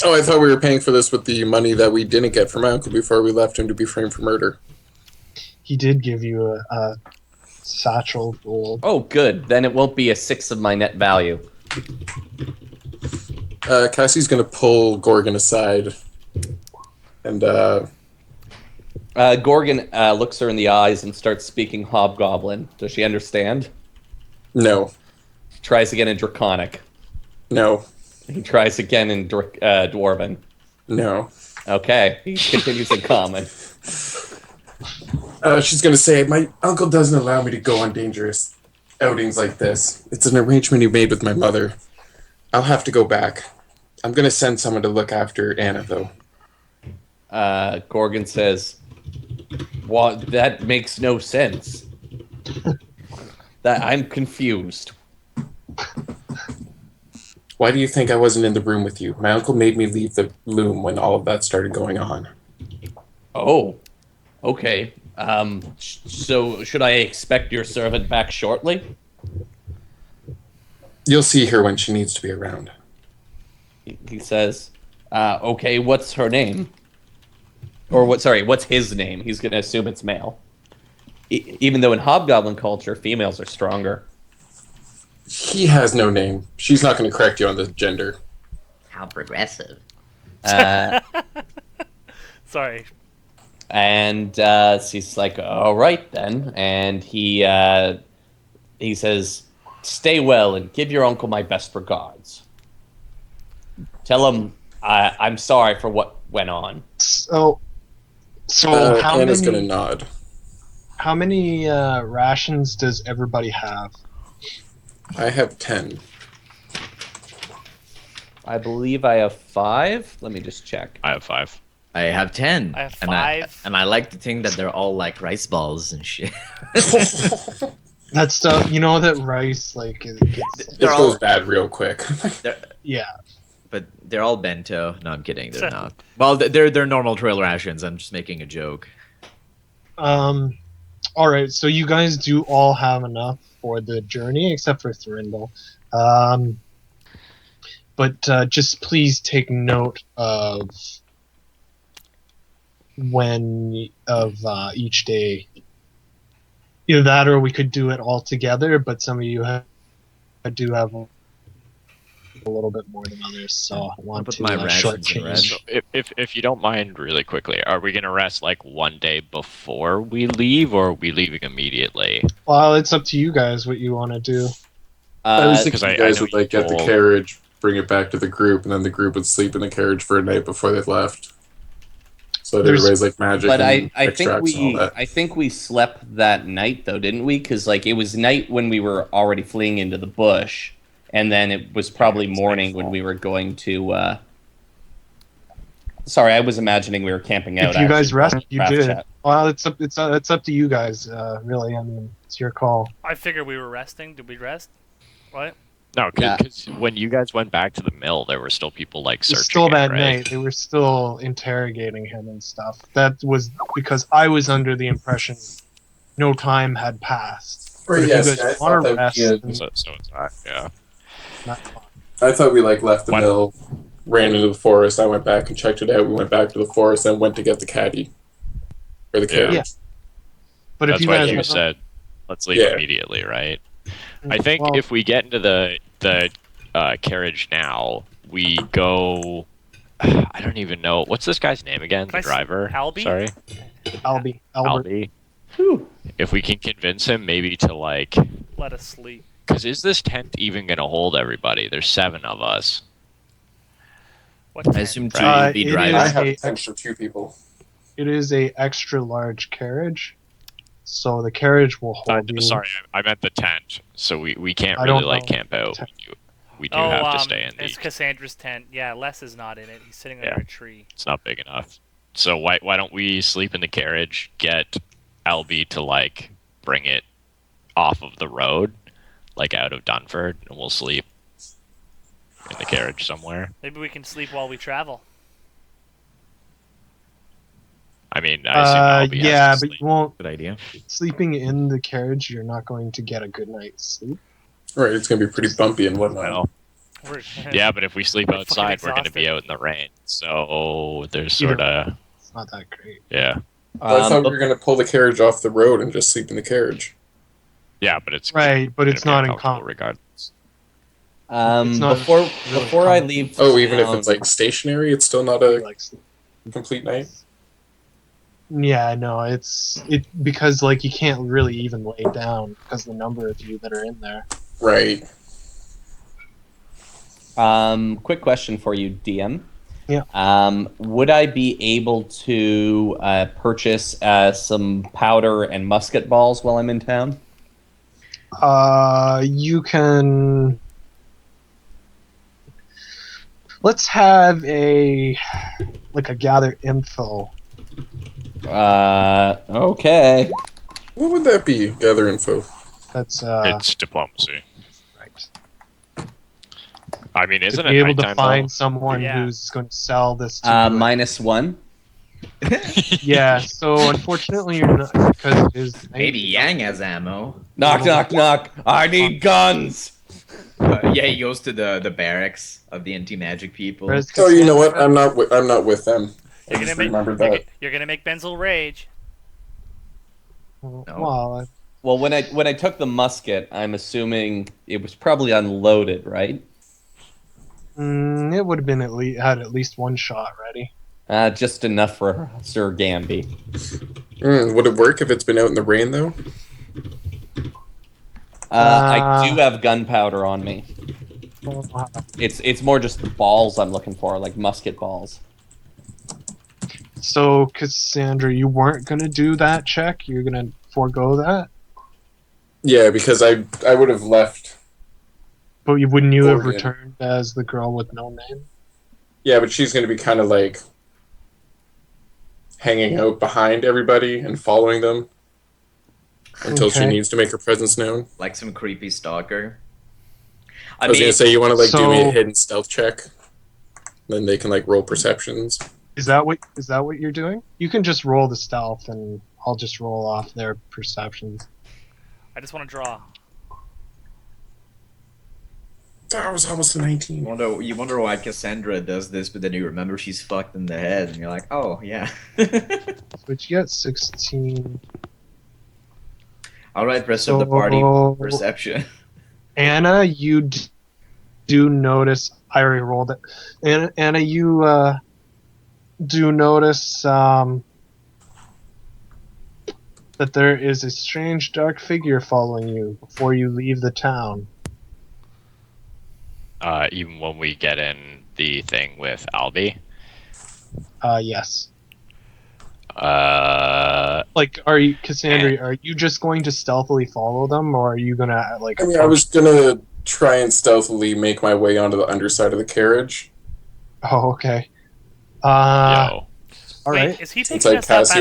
Oh, I thought we were paying for this with the money that we didn't get from my uncle before we left him to be framed for murder. He did give you a satchel gold. Oh, good. Then it won't be a 6 of my net value. Cassie's going to pull Gorgon aside. And, Gorgon looks her in the eyes and starts speaking Hobgoblin. Does she understand? no. Tries again in Draconic. No. He tries again in Dwarven. No. Okay, he continues in Common. She's going to say, my uncle doesn't allow me to go on dangerous outings like this. It's an arrangement he made with my mother. I'll have to go back. I'm going to send someone to look after Anna, though. Gorgon says, "Well, that makes no sense. That I'm confused." Why do you think I wasn't in the room with you? My uncle made me leave the loom when all of that started going on. Oh, okay. So should I expect your servant back shortly? You'll see her when she needs to be around. He says, okay, what's her name? Or what's his name? He's going to assume it's male. Even though in Hobgoblin culture, females are stronger. He has no name. She's not going to correct you on the gender. How progressive. Sorry. And she's like, all right then. And he says, stay well and give your uncle my best regards. Tell him I'm sorry for what went on. So how Anna's many? going to nod. How many rations does everybody have? I have 10. I believe I have 5. Let me just check. I have 5. I have 10. I have 5. And I like to think that they're all like rice balls and shit. That stuff, you know, that rice like it gets, This goes bad real quick. yeah. But they're all bento. No, I'm kidding. They're not. Well, they're normal trail rations. I'm just making a joke. All right. So you guys do all have enough for the journey, except for Thurindle. But just please take note of each day. Either that, or we could do it all together. But some of you do have a little bit more than others, so I want to shortchange. So if you don't mind, really quickly, are we gonna rest like one day before we leave, or are we leaving immediately? Well, it's up to you guys what you want to do. I was thinking 'cause you guys I know would like get the carriage, bring it back to the group, and then the group would sleep in the carriage for a night before they left. So that everybody's like magic. But and I think extracts and all that. I think we slept that night though, didn't we? Because like it was night when we were already fleeing into the bush. And then it was probably morning when we were going to... Sorry, I was imagining we were camping out. If you guys rest, you did. Chat. Well, it's up to you guys, really. I mean, it's your call. I figured we were resting. Did we rest? What? No, because when you guys went back to the mill, there were still people like searching. Still that right? night, they were still interrogating him and stuff. That was because I was under the impression no time had passed. Right, But if yes, you guys I want thought to that rest, we had- then So it's not, yeah. not fine. I thought we like left the When- mill, ran into the forest. I went back and checked it out. We went back to the forest and went to get the caddy or the carriage. Yeah. But That's if you why guys you want- said, let's leave Yeah. immediately, right? I think well, if we get into the carriage now, we go. I don't even know what's this guy's name again. Can I The driver. Albie? Sorry, Albert. Albie. If we can convince him, maybe to like, Let us sleep. because is this tent even gonna hold everybody? There's 7 of us. What I tent? assume 2 Right. would be It driving. I is have a- tents for 2 people. It is a extra large carriage, so the carriage will hold you. Sorry, I meant the tent. So we can't I really don't like know. camp out. Tent. We do have to stay in It's the. Cassandra's tent. Yeah, Les is not in it. He's sitting under Yeah. a tree. It's not big enough. So why don't we sleep in the carriage? Get Albie to like bring it off of the road, like out of Dunford, and we'll sleep in the carriage somewhere. Maybe we can sleep while we travel. I mean, I assume Albie yeah, has to but sleep. you won't. Good idea. Sleeping in the carriage, you're not going to get a good night's sleep. Right, it's going to be pretty bumpy and whatnot. Well, Yeah, but if we sleep We're outside, we're going to exhausted. be out in the rain. So there's sort of It's not that great. yeah, Well, I thought we But were going to pull the carriage off the road and just sleep in the carriage. yeah, but it's Right, but gonna it's be not uncomfortable uncommon. regardless. It's not before really before I common. leave, Oh, even if town- it's like stationary, it's still not He a likes complete night. Yeah, no, it's because like you can't really even lay down because the number of you that are in there. Right. quick question for you, DM. Yeah. Would I be able to purchase some powder and musket balls while I'm in town? You can. Let's have a gather info. Okay. What would that be? Gather info. That's It's diplomacy. right. I mean, isn't To it be able to nighttime find someone Yeah. who's going to sell this to you. -1. Yeah, so unfortunately you're not, because it is night. Maybe Yang has ammo. Knock, knock, knock. I need guns. Yeah, he goes to the barracks of the anti-magic people. Whereas Oh, you know what? Cassandra- I'm not with them. I You're just gonna remembered make that. you're gonna make Benzel rage. Well, Well, when I took the musket, I'm assuming it was probably unloaded, right? it would have been had at least one shot ready. Just enough for Sir Gamby. Would it work if it's been out in the rain though? I do have gunpowder on me. It's more just the balls I'm looking for, like musket balls. So, Cassandra, you weren't gonna do that check. You're gonna forego that, Yeah, because I would have left. but wouldn't you have Gorgon. returned as the girl with no name? Yeah, but she's going to be kind of like hanging out behind everybody and following them until she Okay. needs to make her presence known. Like some creepy stalker. I was going to say, you want to like do me a So- hidden stealth check? Then they can like roll perceptions. Is that what you're doing? You can just roll the stealth, and I'll just roll off their perceptions. I just want to draw. That was almost a 19. You wonder why Cassandra does this, but then you remember she's fucked in the head, and you're like, oh yeah. But you got 16. All right, rest of the party perception. Anna, you do notice. I already rolled it. Anna, you do notice that there is a strange dark figure following you before you leave the town. Even when we get in the thing with Albie. Yes. Like, Are you, Cassandra? Are you just going to stealthily follow them, or are you gonna like? I mean, I was going to try and stealthily make my way onto the underside of the carriage. Oh, okay. yo, All Wait, right. is he picking Since like us up Cassie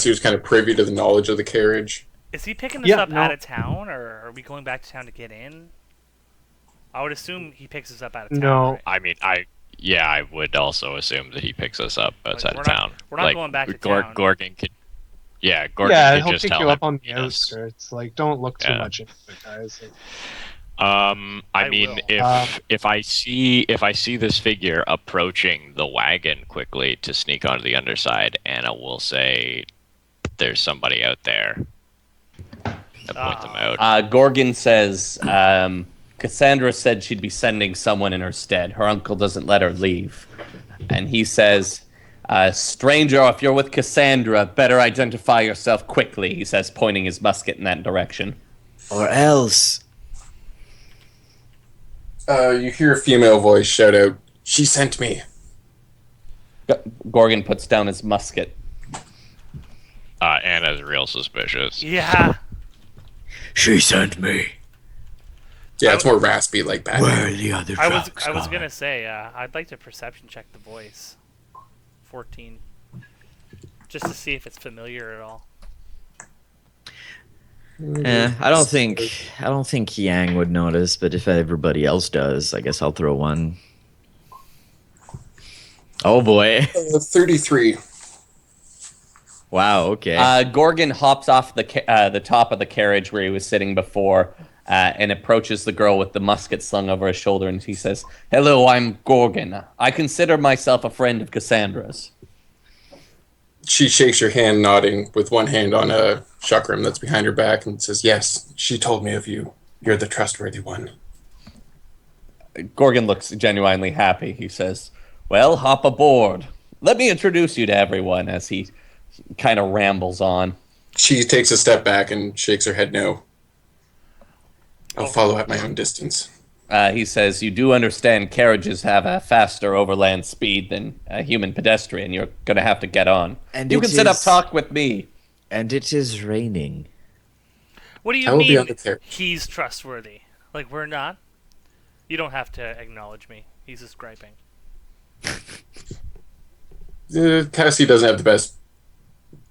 out was kind of privy to the knowledge of the carriage. Is he picking us Yeah, up no. out of town, or are we going back to town to get in? I would assume he picks us up out of town. No. right? I mean, I would also assume that he picks us up outside we're of not- town. we're not going back to town. Gorgon could. Yeah, Gorgon Yeah, could he'll just pick tell you him up on the to meet us. outskirts. Like, don't look too Yeah. much into it, guys. I I mean, will. if I see this figure approaching the wagon quickly to sneak onto the underside, Anna will say, "There's somebody out there." And point them out. Gorgon says, Cassandra said she'd be sending someone in her stead. Her uncle doesn't let her leave. And he says, stranger, if you're with Cassandra, better identify yourself quickly, he says, pointing his musket in that direction. Or else. You hear a female voice shout out, "She sent me." Gorgon puts down his musket. Anna's real suspicious. Yeah. She sent me. Yeah, it's more raspy like Batman. Where are the other I was gonna say I'd like to perception check the voice. 14. Just to see if it's familiar at all. I don't think Yang would notice, but if everybody else does, I guess I'll throw one. Oh boy. 33. Wow, okay. Gorgon hops off the top of the carriage where he was sitting before, and approaches the girl with the musket slung over his shoulder, and he says, "Hello, I'm Gorgon. I consider myself a friend of Cassandra's." She shakes your hand, nodding with one hand on a chakram that's behind her back, and says, "Yes, she told me of you. You're the trustworthy one." Gorgon looks genuinely happy. He says, "Well, hop aboard. Let me introduce you to everyone," as he kind of rambles on. She takes a step back and shakes her head no. I'll follow at my own distance. He says, "You do understand carriages have a faster overland speed than a human pedestrian. You're going to have to get on. And you it can sit up is- talk with me." And it is raining. What do I you will be on mean the carriage. he's trustworthy? Like, we're not? You don't have to acknowledge me. He's just griping. Cassie doesn't have the best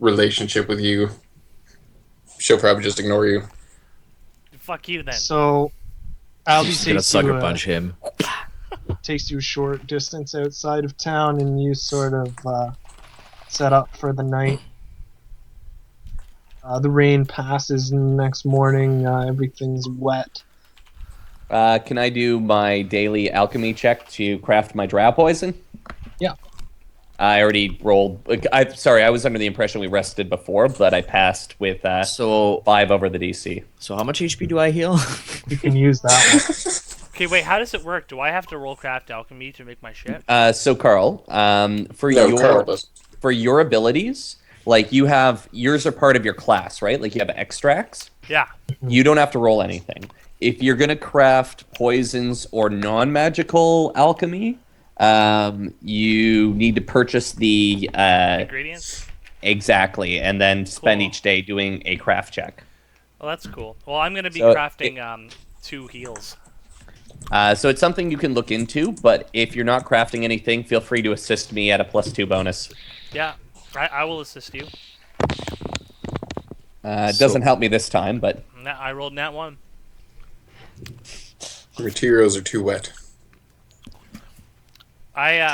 relationship with you. She'll probably just ignore you. Fuck you then. So, Albie She's gonna takes sucker you, punch him. takes you a short distance outside of town, and you sort of set up for the night. The rain passes, and the next morning everything's wet. Can I do my daily alchemy check to craft my drow poison? Yeah. I already rolled. Sorry, I was under the impression we rested before, but I passed with So 5 over the DC. how much HP do I heal? You can use that one. Okay, wait, how does it work? Do I have to roll craft alchemy to make my shit? So Carl, for No, Carl doesn't. for your abilities, like yours are part of your class, right? Like you have extracts. Yeah. You don't have to roll anything. If you're gonna craft poisons or non-magical alchemy, you need to purchase the Ingredients? exactly, and then spend Cool. each day doing a craft check. Well, that's cool. Well, I'm going to be So crafting 2 heals. So it's something you can look into, but if you're not crafting anything, feel free to assist me at a +2 bonus. Yeah, I will assist you. It doesn't help me this time, but I rolled nat 1. The materials are too wet.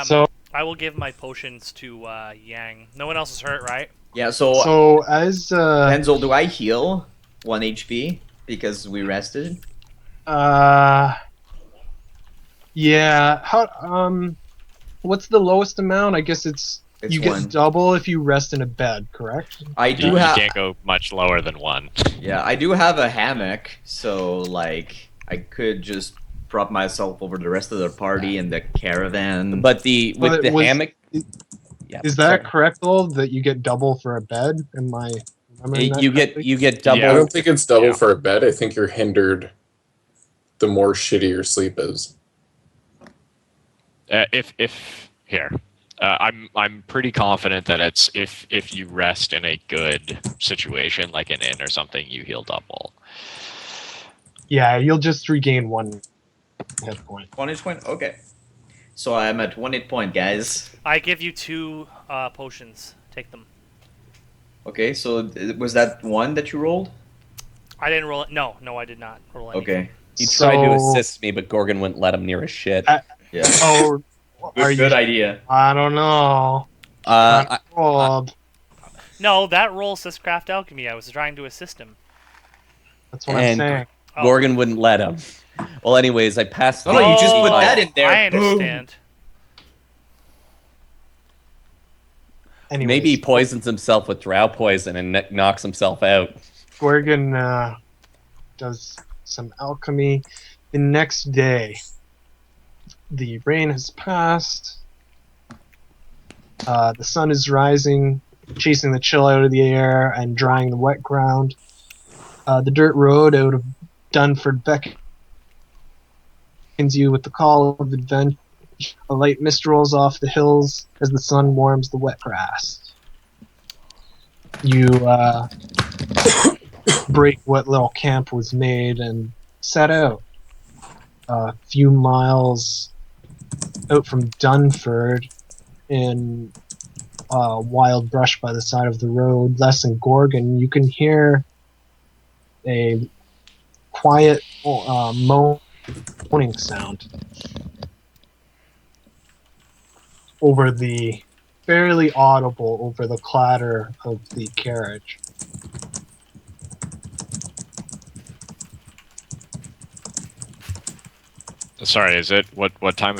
So, I will give my potions to Yang. No one else is hurt, right? Yeah. so as Denzel, do I heal 1 HP because we rested? yeah. How what's the lowest amount? I guess it's It's you get 1. double if you rest in a bed, correct? I You do have. can't go much lower than 1. Yeah, I do have a hammock, so like I could just prop myself over the rest of the party in the caravan. with the hammock. Yeah, Is that sorry. correct though? That you get double for a bed? Am I remembering that You get correctly? you get double. I don't think it's double Yeah. for a bed. I think you're hindered the more shitty your sleep is. I'm pretty confident that it's if you rest in a good situation like an inn or something, you heal double. Yeah, you'll just regain 1 hit point. 1 hit point. Okay. So I'm at 1 hit point, guys. I give you 2 potions. Take them. Okay, so was that 1 that you rolled? I didn't roll it. No, I did not roll anything. Okay. He tried to So- assist me, but Gorgon wouldn't let him near his shit. Yeah. Oh, are Good you? idea. I don't know. I- Rob. No, that roll says craft alchemy. I was trying to assist him. That's what I'm And- saying. Oh. Gorgon wouldn't let him. Well, anyways, I passed. Oh, you just put Oh, that in there. I Boom. understand. Anyways, Maybe he poisons himself with drow poison and knocks himself out. Gorgon does some alchemy. The next day, the rain has passed. The sun is rising, chasing the chill out of the air and drying the wet ground. The dirt road out of Dunford beckons you with the call of adventure. A light mist rolls off the hills as the sun warms the wet grass. You break what little camp was made and set out. A few miles out from Dunford in wild brush by the side of the road, less than Gorgon, you can hear a quiet moaning sound over the fairly audible over the clatter of the carriage. sorry, is it what time of